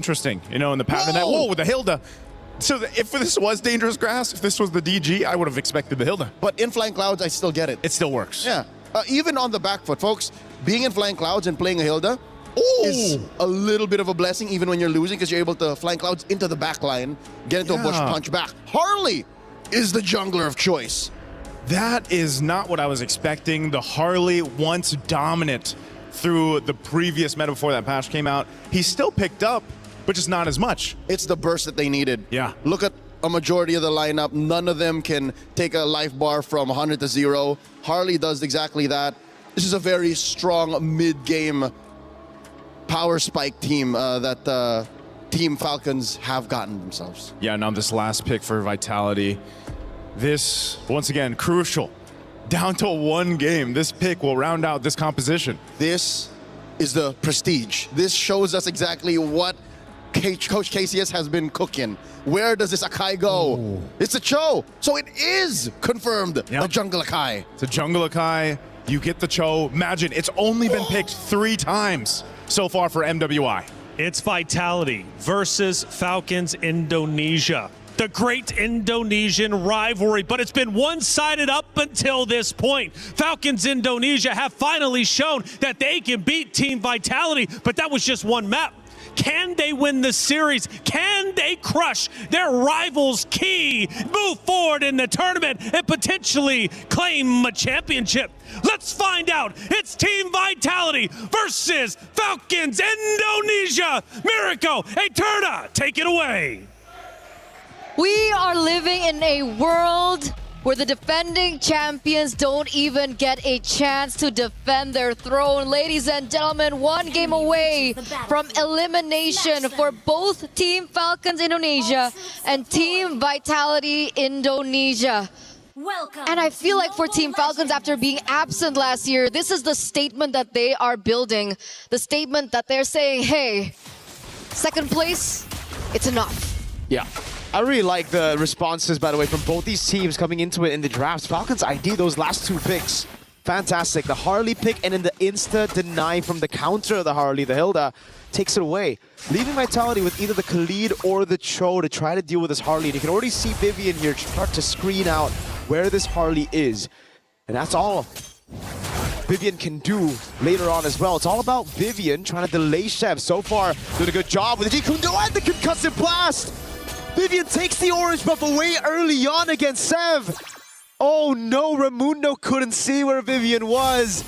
Interesting, you know, in the pattern that, whoa, with the Hilda. So if this was dangerous grass, if this was the DG, I would have expected the Hilda. But in Flying Clouds, I still get it. It still works. Yeah. Even on the back foot, folks, being in Flying Clouds and playing a Hilda is a little bit of a blessing even when you're losing because you're able to Flying Clouds into the back line, get into a bush punch back. Harley is the jungler of choice. That is not what I was expecting. The Harley, once dominant through the previous meta before that patch came out, he's still picked up, but just not as much. It's the burst that they needed. Yeah. Look at a majority of the lineup. None of them can take a life bar from 100 to 0. Harley does exactly that. This is a very strong mid-game power spike team that Team Falcons have gotten themselves. Yeah, now this last pick for Vitality. This, once again, crucial. Down to one game. This pick will round out this composition. This is the prestige. This shows us exactly what Coach KCS has been cooking. Where does this Akai go? Ooh. It's a Cho. So it is confirmed a Jungle Akai. It's a Jungle Akai. You get the Cho. Imagine, it's only been picked 3 times so far for MWI. It's Vitality versus Falcons Indonesia. The great Indonesian rivalry, but it's been one-sided up until this point. Falcons Indonesia have finally shown that they can beat Team Vitality, but that was just one map. Can they win the series? Can they crush their rivals' key, move forward in the tournament, and potentially claim a championship? Let's find out. It's Team Vitality versus Falcons Indonesia. Mirko, Eterna, take it away. We are living in a world where the defending champions don't even get a chance to defend their throne. Ladies and gentlemen, one game away from elimination for both Team Falcons Indonesia and Team Vitality Indonesia. And I feel like for Team Falcons, after being absent last year, this is the statement that they are building. The statement that they're saying, hey, second place, it's enough. Yeah. I really like the responses, by the way, from both these teams coming into it in the drafts. Falcons ID those last 2 picks. Fantastic. The Harley pick and then the insta-deny from the counter of the Harley, the Hilda, takes it away. Leaving Vitality with either the Khalid or the Cho to try to deal with this Harley. And you can already see Vivian here start to screen out where this Harley is. And that's all Vivian can do later on as well. It's all about Vivian trying to delay Chef. So far, doing a good job with the Jikundo and the Concussive Blast! Vivian takes the orange buff away early on against Sev. Oh no, Raimundo couldn't see where Vivian was.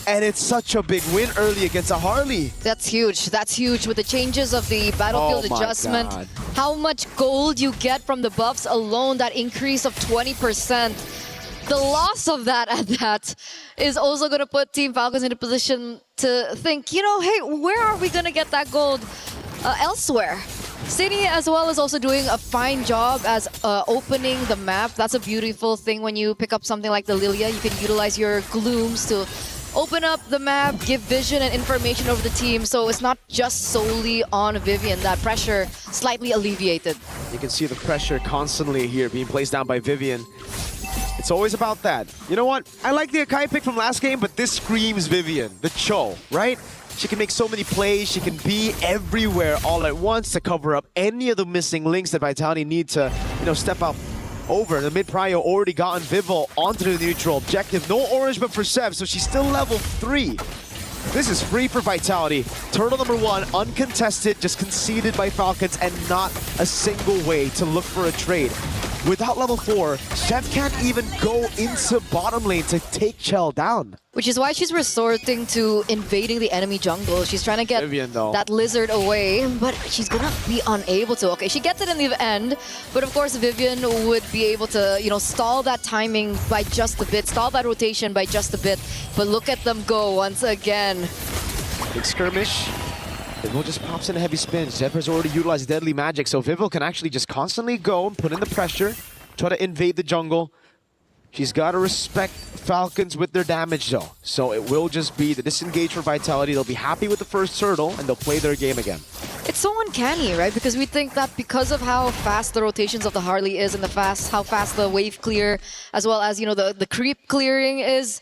And it's such a big win early against a Harley. That's huge. That's huge with the changes of the battlefield adjustment. God. How much gold you get from the buffs alone, that increase of 20%. The loss of that at that is also going to put Team Falcons in a position to think, you know, hey, where are we going to get that gold elsewhere? City as well is also doing a fine job as opening the map. That's a beautiful thing when you pick up something like the Lilia. You can utilize your glooms to open up the map, give vision and information over the team. So it's not just solely on Vivian. That pressure slightly alleviated. You can see the pressure constantly here being placed down by Vivian. It's always about that. You know what? I like the Akai pick from last game, but this screams Vivian, the Cho, right? She can make so many plays, she can be everywhere all at once to cover up any of the missing links that Vitality need to, you know, step up over. The mid-prio already gotten Vival onto the neutral objective. No orange but for Sev, so she's still level 3. This is free for Vitality. Turtle number 1, uncontested, just conceded by Falcons, and not a single way to look for a trade. Without level 4, Chef can't even go into bottom lane to take Chell down. Which is why she's resorting to invading the enemy jungle. She's trying to get Vivian, that lizard away, but she's gonna be unable to. Okay, she gets it in the end, but of course Vivian would be able to, you know, stall that timing by just a bit, stall that rotation by just a bit. But look at them go once again. Big skirmish. Vival just pops in a heavy spin. Zeph has already utilized Deadly Magic, so Vival can actually just constantly go and put in the pressure, try to invade the jungle. She's got to respect Falcons with their damage though. So it will just be the disengage for Vitality. They'll be happy with the first turtle and they'll play their game again. It's so uncanny, right? Because we think that because of how fast the rotations of the Harley is and how fast the wave clear, as well as, you know, the creep clearing is,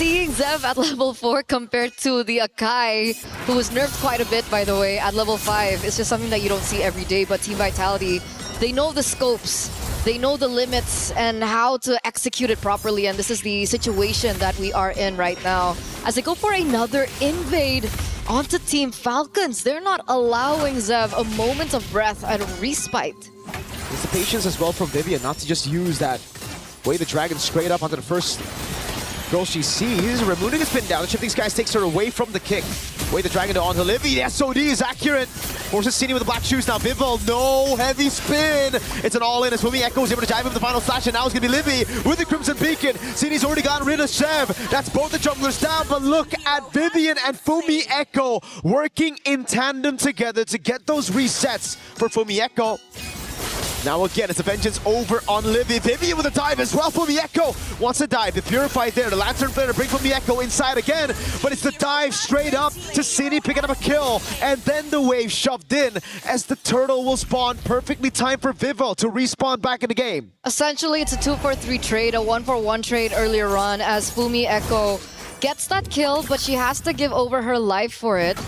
seeing Zev at level 4 compared to the Akai, who was nerfed quite a bit, by the way, at level 5. It's just something that you don't see every day, but Team Vitality, they know the scopes, they know the limits and how to execute it properly, and this is the situation that we are in right now. As they go for another invade onto Team Falcons, they're not allowing Zev a moment of breath and a respite. It's the patience as well from Vivian, not to just use that way the dragon straight up onto the first girl she sees. Removing the spin down, the shifting skies takes her away from the kick. Way the dragon to onto Livy. The SOD is accurate. Forces Cini with the black shoes now. Vival, no heavy spin. It's an all-in as Fumi Echo is able to dive in with the final slash, and now it's going to be Livy with the Crimson Beacon. Cini's already gotten rid of Zev. That's both the jumblers down, but look at Vivian and Fumi Echo working in tandem together to get those resets for Fumi Echo. Now again, it's a vengeance over on Livy. Vivian with a dive as well. Fumi Echo wants to dive. The Purified there. The Lantern Flare to bring Fumi Echo inside again. But it's the dive straight up to Cini picking up a kill. And then the wave shoved in as the turtle will spawn. Perfectly timed for Vivo to respawn back in the game. Essentially, it's a 2-for-3 trade, a 1-for-1 trade earlier on as Fumi Echo gets that kill, but she has to give over her life for it.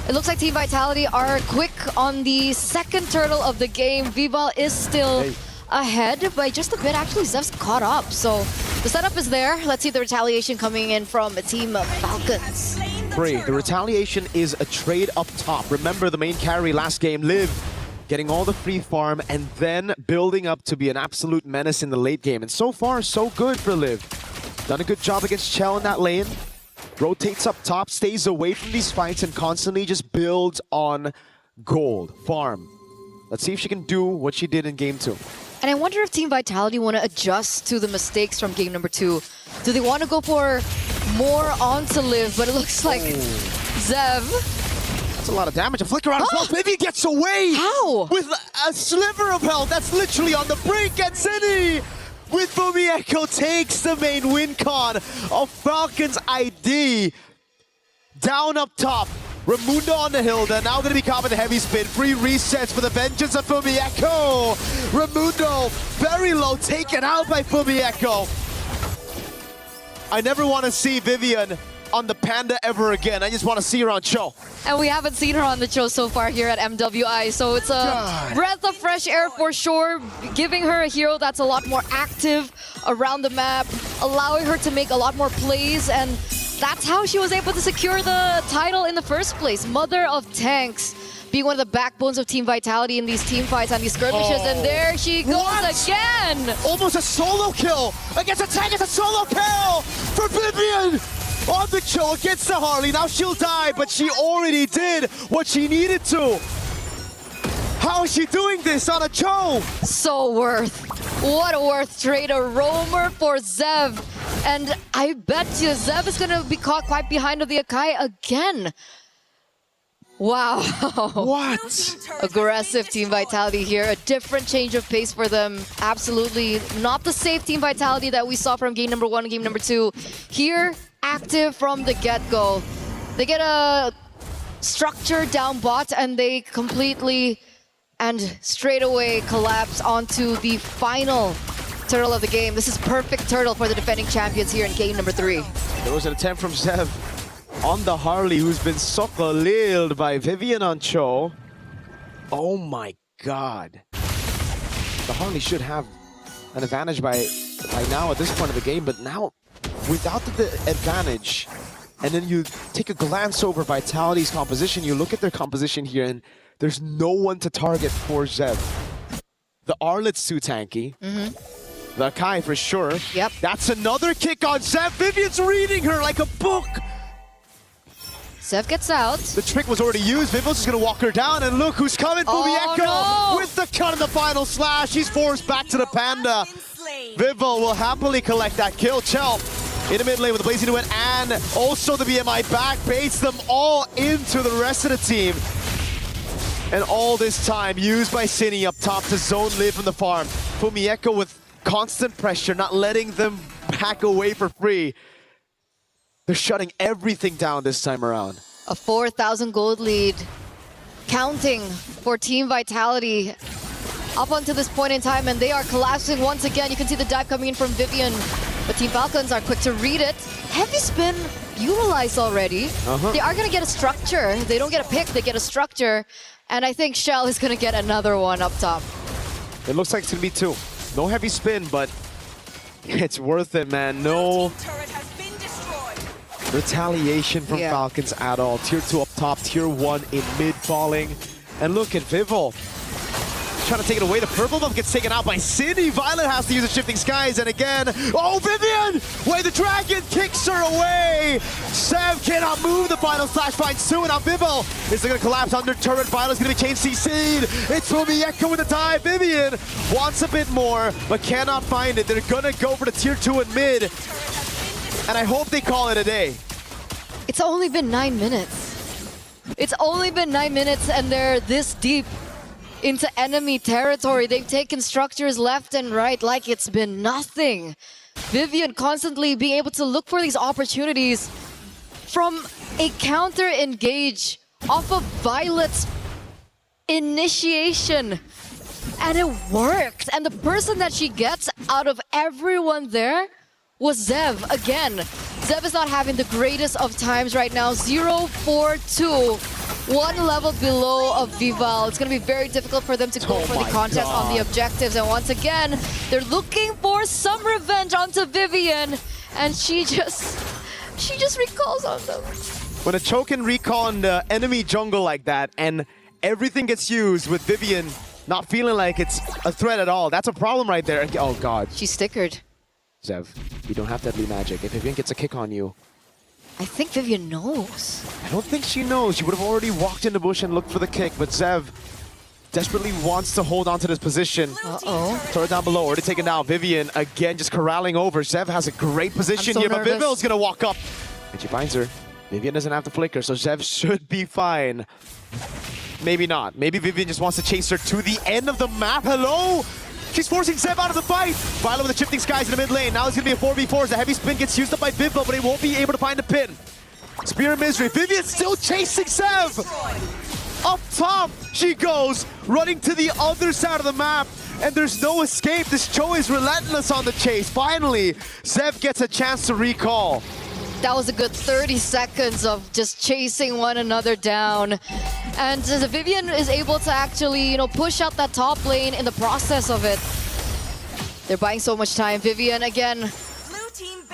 It looks like Team Vitality are quick on the second turtle of the game. Vival is still ahead by just a bit. Actually, Zev's caught up. So the setup is there. Let's see the retaliation coming in from Team Falcons. The retaliation is a trade up top. Remember the main carry last game, Liv, getting all the free farm and then building up to be an absolute menace in the late game. And so far, so good for Liv. Done a good job against Chell in that lane. Rotates up top, stays away from these fights, and constantly just builds on gold, farm. Let's see if she can do what she did in Game 2. And I wonder if Team Vitality want to adjust to the mistakes from Game number 2. Do they want to go for more onto Liv? But it looks like Zev. That's a lot of damage. A flicker out as well. Vivi gets away! How? With a sliver of health. That's literally on the brink. And Cini with Fumi Echo takes the main win con of Falcons ID. Down up top. Ramundo on the hill. They're now going to be caught with a heavy spin. Free resets for the vengeance of Fumi Echo. Ramundo very low, taken out by Fumi Echo. I never want to see Vivian on the Panda ever again. I just want to see her on Cho. And we haven't seen her on the show so far here at MWI, so it's a breath of fresh air for sure, giving her a hero that's a lot more active around the map, allowing her to make a lot more plays, and that's how she was able to secure the title in the first place. Mother of Tanks, being one of the backbones of Team Vitality in these team fights and these skirmishes, and there she goes again! Almost a solo kill against a tank. It's a solo kill for Vivian! On the Cho against the Harley. Now she'll die, but she already did what she needed to. How is she doing this on a Cho? So worth. What a worth trade. A roamer for Zev. And I bet you Zev is going to be caught quite behind of the Akai again. Wow. What? Aggressive Team Vitality here. A different change of pace for them. Absolutely not the safe Team Vitality that we saw from game number 1 and game number 2. Here, active from the get-go. They get a structure down bot and they completely and straight away collapse onto the final turtle of the game. This is perfect turtle for the defending champions here in game number 3. There was an attempt from Zev on the Harley, who's been sokoliled by Vivian on Cho. Oh my god. The Harley should have an advantage by now at this point of the game, but now without the advantage, and then you take a glance over Vitality's composition, you look at their composition here, and there's no one to target for Zev. The Arlet's too tanky. The Kai for sure. Yep. That's another kick on Zev. Vivian's reading her like a book. Zev gets out. The trick was already used. Vivil's just gonna walk her down, and look who's coming. Fumi Echo no. with the cut in the final slash. He's forced back to the Panda. Vival will happily collect that kill. Chell in the mid lane with the Blazing to win, and also the BMI back baits them all into the rest of the team. And all this time used by Cini up top to zone Liv from the farm. Fumi Echo with constant pressure, not letting them back away for free. They're shutting everything down this time around. A 4,000 gold lead. Counting for Team Vitality up until this point in time, and they are collapsing once again. You can see the dive coming in from Vivian. But Team Falcons are quick to read it. Heavy spin utilized already. They are going to get a structure. They don't get a pick, they get a structure. And I think Shell is going to get another one up top. It looks like it's going to be 2. No heavy spin, but it's worth it, man. No retaliation from Falcons at all. Tier 2 up top, Tier 1 in mid falling. And look at Vivo. Trying to take it away. The purple buff gets taken out by City. Violet has to use the Shifting Skies, and again, oh, Vivian! Wait, the dragon kicks her away! Sev cannot move. The final slash finds 2, and now Vivo is going to collapse under turret. Violet's going to be chain CC'd. It's Fumi Echo with the dive. Vivian wants a bit more, but cannot find it. They're going to go for the Tier 2 in mid, and I hope they call it a day. It's only been 9 minutes. It's only been 9 minutes, and they're this deep into enemy territory. They've taken structures left and right like it's been nothing. Vivian constantly being able to look for these opportunities from a counter engage off of Violet's initiation. And it worked. And the person that she gets out of everyone there was Zev again. Zev is not having the greatest of times right now. 0-4-2. 1 level below of Vival. It's going to be very difficult for them to go for the contest on the objectives. And once again, they're looking for some revenge onto Vivian. And she just recalls on them. When a choke can recall on the enemy jungle like that, and everything gets used with Vivian not feeling like it's a threat at all, that's a problem right there. Oh, God. She's stickered. Zev, you don't have deadly magic. If Vivian gets a kick on you, I think Vivian knows. I don't think she knows. She would have already walked in the bush and looked for the kick, but Zev desperately wants to hold on to this position. Throw it down below, already taken down. Vivian, again, just corralling over. Zev has a great position here, but Vivian's gonna walk up. And she finds her. Vivian doesn't have to flicker, so Zev should be fine. Maybe not. Maybe Vivian just wants to chase her to the end of the map. Hello? She's forcing Zev out of the fight. Violet with the Shifting Skies in the mid lane. Now it's going to be a 4v4 as the heavy spin gets used up by Vivo, but he won't be able to find the pin. Spear of Misery. Vivian still chasing Zev. Up top she goes, running to the other side of the map, and there's no escape. This Cho is relentless on the chase. Finally, Zev gets a chance to recall. That was a good 30 seconds of just chasing one another down. And Vivian is able to actually, push out that top lane in the process of it. They're buying so much time. Vivian, again,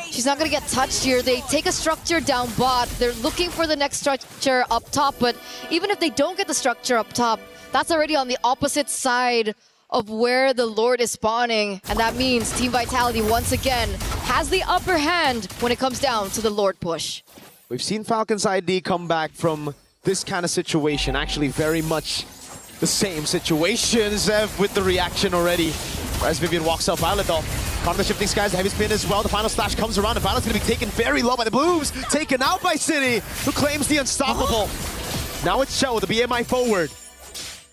she's not going to get touched here. They take a structure down bot. They're looking for the next structure up top. But even if they don't get the structure up top, that's already on the opposite side of where the Lord is spawning. And that means Team Vitality, once again, has the upper hand when it comes down to the Lord push. We've seen Falcons ID come back from this kind of situation. Actually, very much the same situation. Zev with the reaction already. As Vivian walks up, Violet though. Caught on the Shifting Skies, the heavy spin as well. The final slash comes around, and Violet's going to be taken very low by the Blues. Taken out by City, who claims the unstoppable. Now it's Shell with the BMI forward.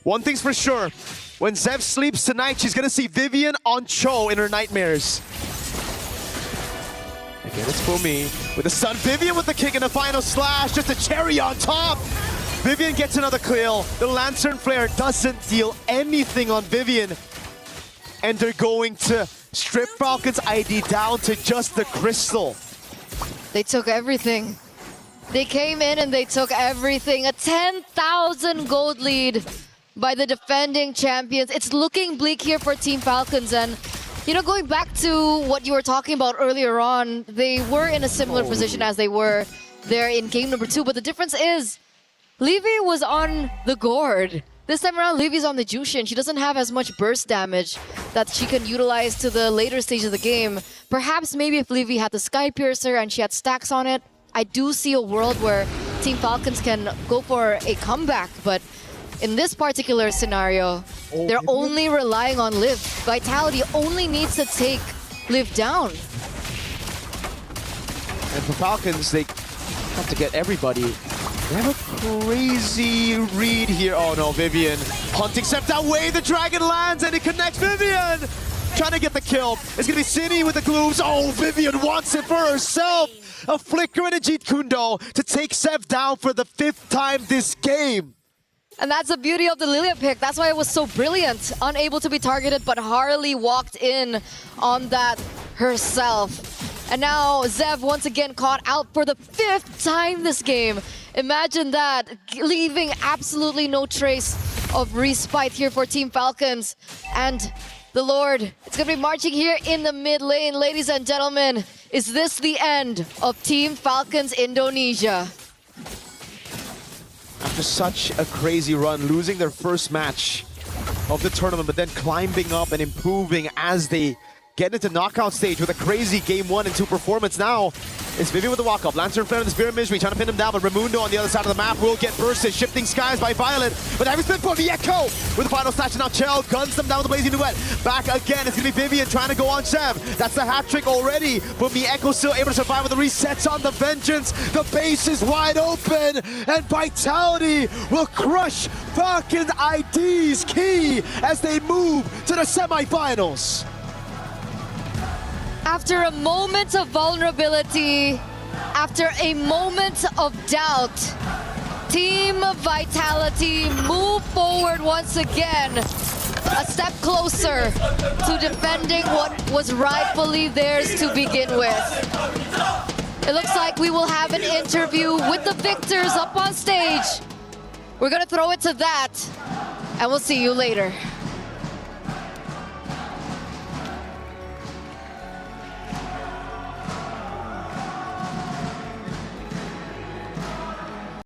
One thing's for sure. When Zev sleeps tonight, she's going to see Vivian on Cho in her nightmares. Again, it's Fumi with the stun. Vivian with the kick in the final slash. Just a cherry on top. Vivian gets another kill. The Lantern Flare doesn't deal anything on Vivian. And they're going to strip Falcons ID down to just the crystal. They took everything. They came in and they took everything. A 10,000 gold lead by the defending champions. It's looking bleak here for Team Falcons, and going back to what you were talking about earlier on, they were in a similar position as they were there in game number 2, but the difference is Levy was on the gourd. This time around, Levy's on the Jushin. She doesn't have as much burst damage that she can utilize to the later stage of the game. Perhaps maybe if Levy had the Sky Piercer and she had stacks on it, I do see a world where Team Falcons can go for a comeback, but in this particular scenario, they're only relying on Liv. Vitality only needs to take Liv down. And for Falcons, they have to get everybody. They have a crazy read here. Oh no, Vivian hunting stepped away. The dragon lands and it connects. Vivian trying to get the kill. It's gonna be City with the glooms. Oh, Vivian wants it for herself. A flicker and a Jeet Kundo to take Zev down for the 5th time this game. And that's the beauty of the Lilia pick. That's why it was so brilliant. Unable to be targeted, but Harley walked in on that herself. And now Zev once again caught out for the 5th time this game. Imagine that, leaving absolutely no trace of respite here for Team Falcons. And the Lord, it's gonna be marching here in the mid lane. Ladies and gentlemen, is this the end of Team Falcons Indonesia? After such a crazy run, losing their first match of the tournament, but then climbing up and improving as they get into knockout stage with a crazy game 1 and 2 performance. Now, it's Vivian with the walk-up. Lantern Flare and the Spear of Misery trying to pin him down, but Raimundo on the other side of the map will get bursted. Shifting Skies by Violet, but heavy split for the Echo with the final slash, and now Chell guns them down with the Blazing Duet. Back again, it's going to be Vivian trying to go on Zev. That's the hat trick already, but Mieko still able to survive with the resets on the Vengeance. The base is wide open, and Vitality will crush Falcons ID's key as they move to the semifinals. After a moment of vulnerability, after a moment of doubt, Team Vitality move forward once again, a step closer to defending what was rightfully theirs to begin with. It looks like we will have an interview with the victors up on stage. We're gonna throw it to that, and we'll see you later.